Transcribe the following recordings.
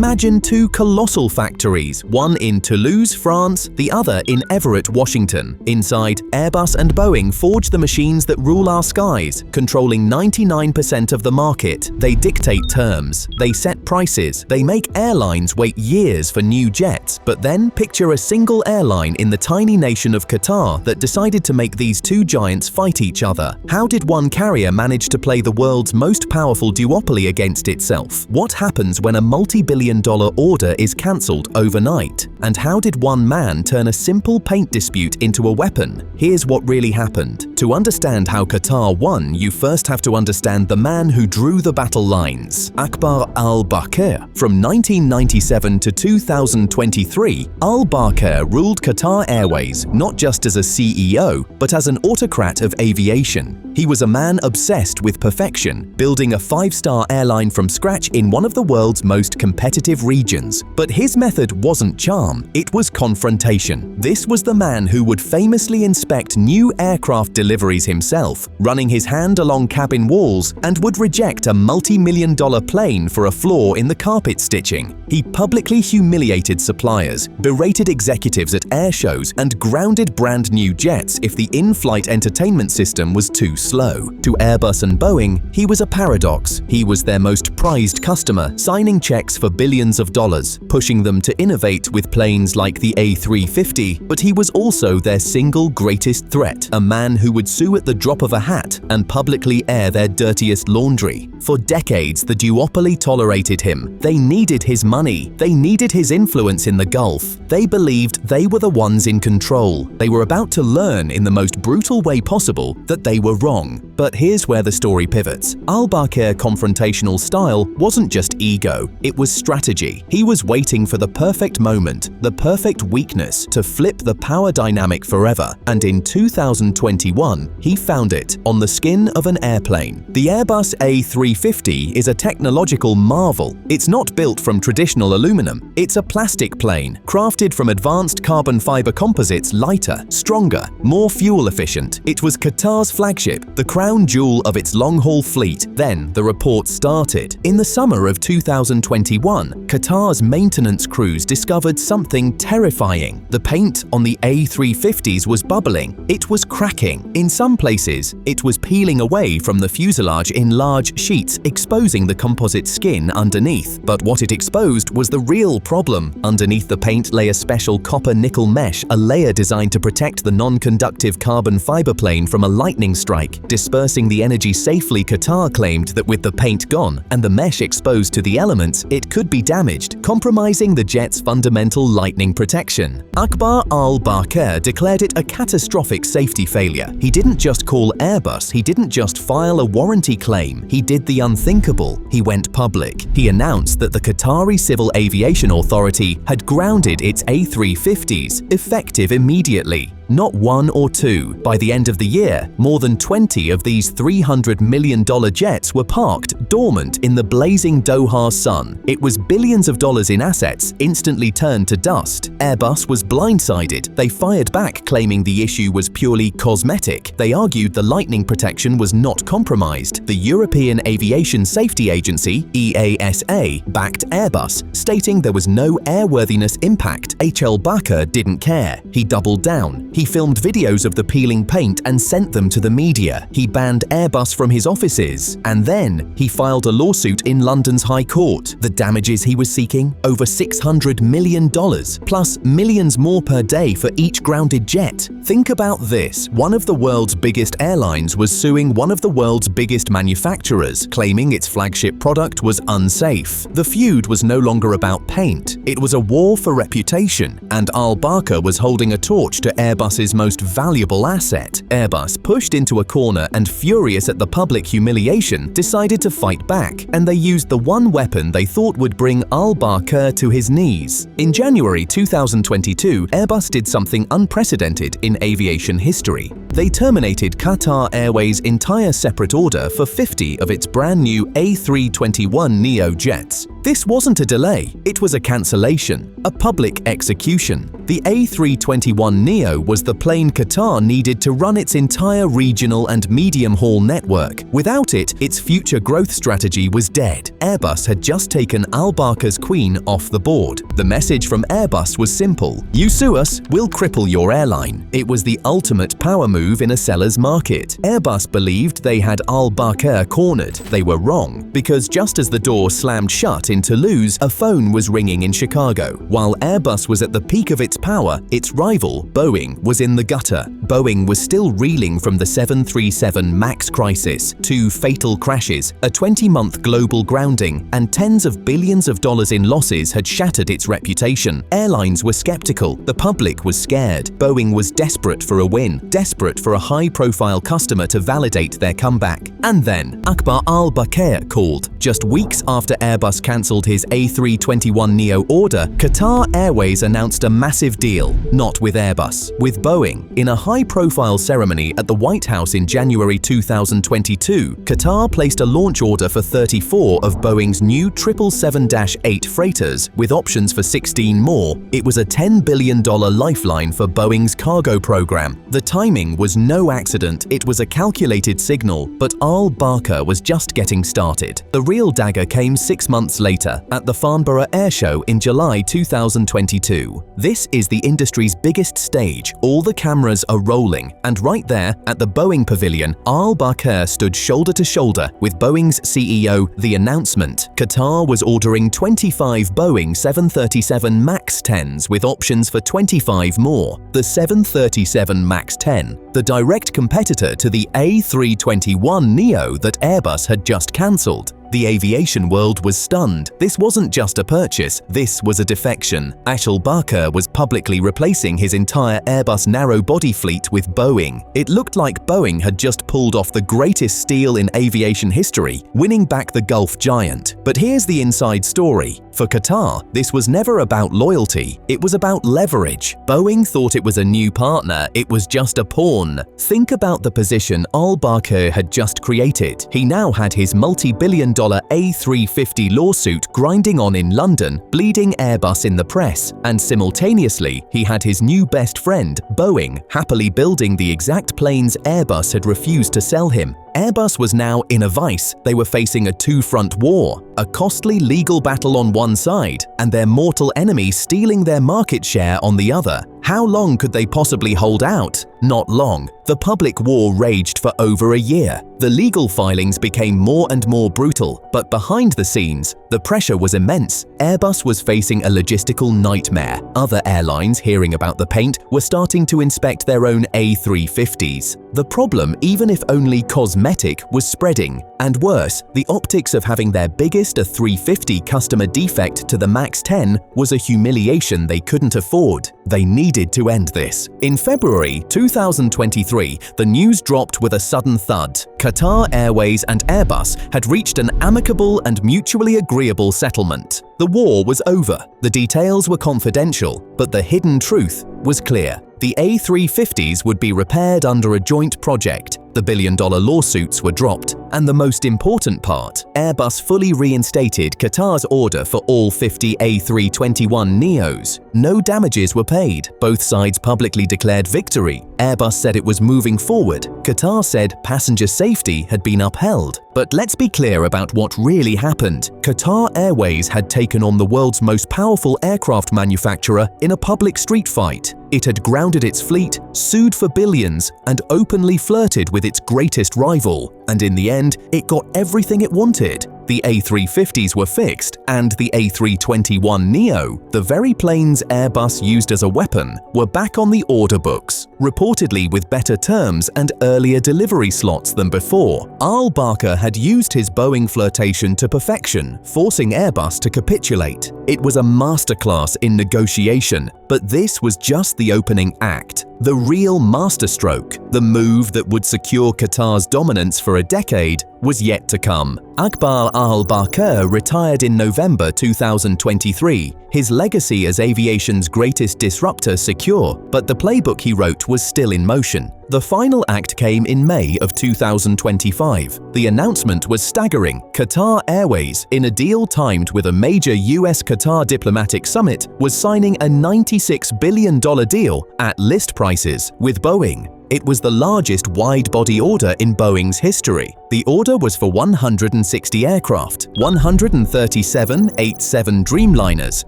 Imagine two colossal factories, one in Toulouse, France, the other in Everett, Washington. Inside, Airbus and Boeing forge the machines that rule our skies, controlling 99% of the market. They dictate terms, they set prices, they make airlines wait years for new jets. But then picture a single airline in the tiny nation of Qatar that decided to make these two giants fight each other. How did one carrier manage to play the world's most powerful duopoly against itself? What happens when a multi-billion-dollar order is cancelled overnight? And how did one man turn a simple paint dispute into a weapon? Here's what really happened. To understand how Qatar won, you first have to understand the man who drew the battle lines, Akbar al-Bakr. From 1997 to 2023, al-Bakr ruled Qatar Airways not just as a CEO, but as an autocrat of aviation. He was a man obsessed with perfection, building a five-star airline from scratch in one of the world's most competitive regions. But his method wasn't charm, it was confrontation. This was the man who would famously inspect new aircraft deliveries himself, running his hand along cabin walls, and would reject a multi-million-dollar plane for a flaw in the carpet stitching. He publicly humiliated suppliers, berated executives at air shows, and grounded brand new jets if the in-flight entertainment system was too slow. To Airbus and Boeing, he was a paradox. He was their most prized customer, signing checks for billions of dollars, pushing them to innovate with planes like the A350, but he was also their single greatest threat, a man who would sue at the drop of a hat and publicly air their dirtiest laundry. For decades, the duopoly tolerated him. They needed his money. They needed his influence in the Gulf. They believed they were the ones in control. They were about to learn in the most brutal way possible that they were wrong. But here's where the story pivots. Al-Bakr's confrontational style wasn't just ego, it was strategy. He was waiting for the perfect moment, the perfect weakness, to flip the power dynamic forever. And in 2021, he found it on the skin of an airplane. The Airbus A350 is a technological marvel. It's not built from traditional aluminum. It's a plastic plane, crafted from advanced carbon fiber composites, lighter, stronger, more fuel efficient. It was Qatar's flagship, the crown jewel of its long-haul fleet. Then the report started. In the summer of 2021, Qatar's maintenance crews discovered something terrifying. The paint on the A350s was bubbling. It was cracking. In some places, it was peeling away from the fuselage in large sheets, exposing the composite skin underneath. But what it exposed was the real problem. Underneath the paint lay a special copper-nickel mesh, a layer designed to protect the non-conductive carbon fiber plane from a lightning strike. Dispersing the energy safely, Qatar claimed that with the paint gone and the mesh exposed to the elements, it could be damaged, compromising the jet's fundamental lightning protection. Akbar al-Bakr declared it a catastrophic safety failure. He didn't just call Airbus, he didn't just file a warranty claim, he did the unthinkable. He went public. He announced that the Qatari Civil Aviation Authority had grounded its A350s, effective immediately. Not one or two. By the end of the year, more than 20 of these $300 million jets were parked dormant in the blazing Doha sun. It was billions of dollars in assets instantly turned to dust. Airbus was blindsided. They fired back, claiming the issue was purely cosmetic. They argued the lightning protection was not compromised. The European Aviation Safety Agency, EASA, backed Airbus, stating there was no airworthiness impact. Al-Bakr didn't care. He doubled down. He filmed videos of the peeling paint and sent them to the media. He banned Airbus from his offices. And then he filed a lawsuit in London's High Court. The damages he was seeking? Over $600 million, plus millions more per day for each grounded jet. Think about this. One of the world's biggest airlines was suing one of the world's biggest manufacturers, claiming its flagship product was unsafe. The feud was no longer about paint. It was a war for reputation, and al-Bakr was holding a torch to Airbus's most valuable asset. Airbus pushed into a corner and, furious at the public humiliation, decided to fight back, and they used the one weapon they thought would bring al-Bakr to his knees. In January 2022, Airbus did something unprecedented in aviation history. They terminated Qatar Airways' entire separate order for 50 of its brand new A321neo jets. This wasn't a delay, it was a cancellation, a public execution. The A321neo was the plane Qatar needed to run its entire regional and medium-haul network. Without it, its future growth strategy was dead. Airbus had just taken Al Barker's Queen off the board. The message from Airbus was simple: you sue us, we'll cripple your airline. It was the ultimate power move in a seller's market. Airbus believed they had Al Barker cornered. They were wrong, because just as the door slammed shut in Toulouse, a phone was ringing in Chicago. While Airbus was at the peak of its power, its rival, Boeing, was in the gutter. Boeing was still reeling from the 737 MAX crisis, 2 fatal crashes, a 20-month global grounding, and tens of billions of dollars in losses had shattered its reputation. Airlines were skeptical, the public was scared. Boeing was desperate for a win, desperate for a high-profile customer to validate their comeback. And then, Akbar Al Bakr called. Just weeks after Airbus cancelled his A321neo order, Qatar Airways announced a massive deal, not with Airbus, with Boeing. In a high-profile ceremony at the White House in January 2022, Qatar placed a launch order for 34 of Boeing's new 777-8 freighters, with options for 16 more. It was a $10 billion lifeline for Boeing's cargo program. The timing was no accident, it was a calculated signal, but Al Barker was just getting started. The real dagger came 6 months later, at the Farnborough Air Show in July 2022. This is the industry's biggest stage, all the cameras are rolling, and right there, at the Boeing pavilion, Al Barker stood shoulder to shoulder with Boeing's CEO. The announcement: Qatar was ordering 25 Boeing 737 MAX 10s with options for 25 more. The 737 MAX 10, the direct competitor to the A321neo that Airbus had just cancelled. The aviation world was stunned. This wasn't just a purchase, this was a defection. Al Barker was publicly replacing his entire Airbus narrow-body fleet with Boeing. It looked like Boeing had just pulled off the greatest steal in aviation history, winning back the Gulf giant. But here's the inside story. For Qatar, this was never about loyalty, it was about leverage. Boeing thought it was a new partner, it was just a pawn. Think about the position Al Barker had just created. He now had his multi-billion-dollar A350 lawsuit grinding on in London, bleeding Airbus in the press, and simultaneously, he had his new best friend, Boeing, happily building the exact planes Airbus had refused to sell him. Airbus was now in a vice. They were facing a two-front war, a costly legal battle on one side, and their mortal enemy stealing their market share on the other. How long could they possibly hold out? Not long. The public war raged for over a year. The legal filings became more and more brutal, but behind the scenes, the pressure was immense. Airbus was facing a logistical nightmare. Other airlines, hearing about the paint, were starting to inspect their own A350s. The problem, even if only cosmetic, was spreading. And worse, the optics of having their biggest A350 customer defect to the MAX 10 was a humiliation they couldn't afford. They needed to end this. In February 2023, the news dropped with a sudden thud. Qatar Airways and Airbus had reached an amicable and mutually agreeable settlement. The war was over. The details were confidential, but the hidden truth was clear. The A350s would be repaired under a joint project. The billion-dollar lawsuits were dropped. And the most important part, Airbus fully reinstated Qatar's order for all 50 A321neos. No damages were paid. Both sides publicly declared victory. Airbus said it was moving forward. Qatar said passenger safety had been upheld. But let's be clear about what really happened. Qatar Airways had taken on the world's most powerful aircraft manufacturer in a public street fight. It had grounded its fleet, sued for billions, and openly flirted with its greatest rival. And in the end, it got everything it wanted. The A350s were fixed, and the A321neo, the very planes Airbus used as a weapon, were back on the order books, reportedly with better terms and earlier delivery slots than before. Al Barker had used his Boeing flirtation to perfection, forcing Airbus to capitulate. It was a masterclass in negotiation, but this was just the opening act. The real masterstroke, the move that would secure Qatar's dominance for a decade, was yet to come. Akbar al-Bakr retired in November 2023, his legacy as aviation's greatest disruptor secure, but the playbook he wrote was still in motion. The final act came in May of 2025. The announcement was staggering. Qatar Airways, in a deal timed with a major US-Qatar diplomatic summit, was signing a $96 billion deal at list prices with Boeing. It was the largest wide-body order in Boeing's history. The order was for 160 aircraft, 137 87 Dreamliners,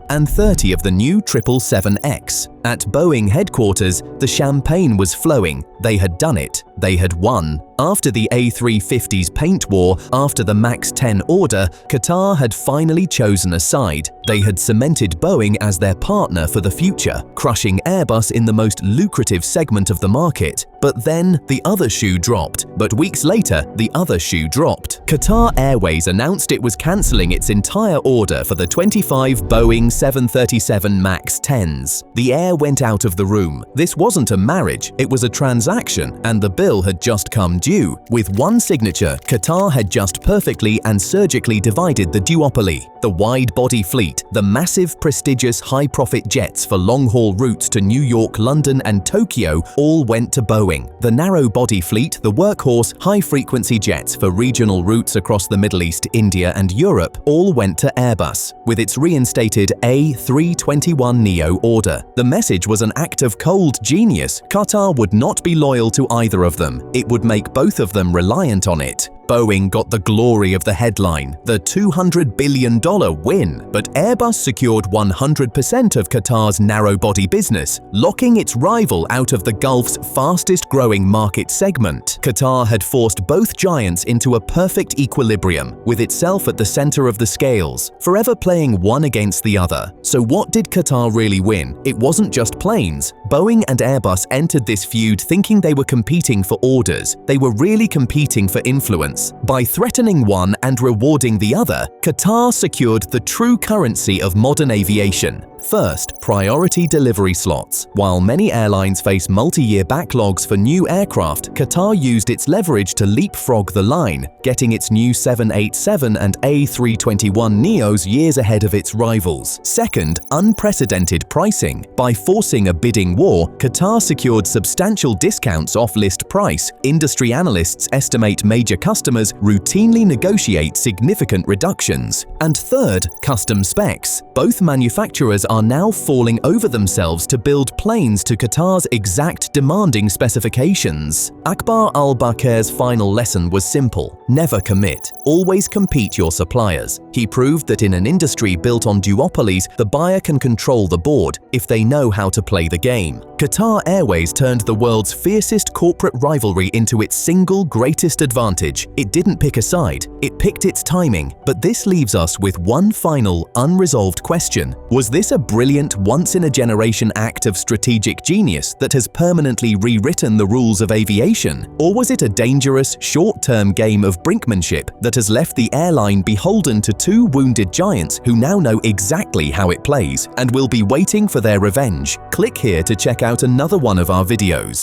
and 30 of the new 777X. At Boeing headquarters, the champagne was flowing. They had done it. They had won. After the A350's paint war, after the MAX 10 order, Qatar had finally chosen a side. They had cemented Boeing as their partner for the future, crushing Airbus in the most lucrative segment of the market. But then the other shoe dropped. But weeks later, the other shoe dropped. Qatar Airways announced it was cancelling its entire order for the 25 Boeing 737 MAX 10s. The air went out of the room. This wasn't a marriage, it was a transaction, and the bill had just come due. With one signature, Qatar had just perfectly and surgically divided the duopoly. The wide-body fleet, the massive, prestigious, high-profit jets for long-haul routes to New York, London, and Tokyo all went to Boeing. The narrow-body fleet, the workhorse, high-frequency jets for regional routes across the Middle East, India, and Europe all went to Airbus, with its reinstated A321neo order. The message was an act of cold genius. Qatar would not be loyal to either of them. It would make both of them reliant on it. Boeing got the glory of the headline, the $200 billion win, but Airbus secured 100% of Qatar's narrow-body business, locking its rival out of the Gulf's fastest-growing market segment. Qatar had forced both giants into a perfect equilibrium, with itself at the center of the scales, forever playing one against the other. So what did Qatar really win? It wasn't just planes. Boeing and Airbus entered this feud thinking they were competing for orders. They were really competing for influence. By threatening one and rewarding the other, Qatar secured the true currency of modern aviation. First, priority delivery slots. While many airlines face multi-year backlogs for new aircraft, Qatar used its leverage to leapfrog the line, getting its new 787 and A321neos years ahead of its rivals. Second, unprecedented pricing. By forcing a bidding war, Qatar secured substantial discounts off list price. Industry analysts estimate major customers routinely negotiate significant reductions. And third, custom specs. Both manufacturers are now falling over themselves to build planes to Qatar's exact demanding specifications. Akbar al-Bakr's final lesson was simple: never commit. Always compete your suppliers. He proved that in an industry built on duopolies, the buyer can control the board if they know how to play the game. Qatar Airways turned the world's fiercest corporate rivalry into its single greatest advantage. It didn't pick a side, it picked its timing. But this leaves us with one final, unresolved question. Was this a brilliant, once-in-a-generation act of strategic genius that has permanently rewritten the rules of aviation? Or was it a dangerous, short-term game of brinkmanship that has left the airline beholden to two wounded giants who now know exactly how it plays and will be waiting for their revenge? Click here to check out another one of our videos.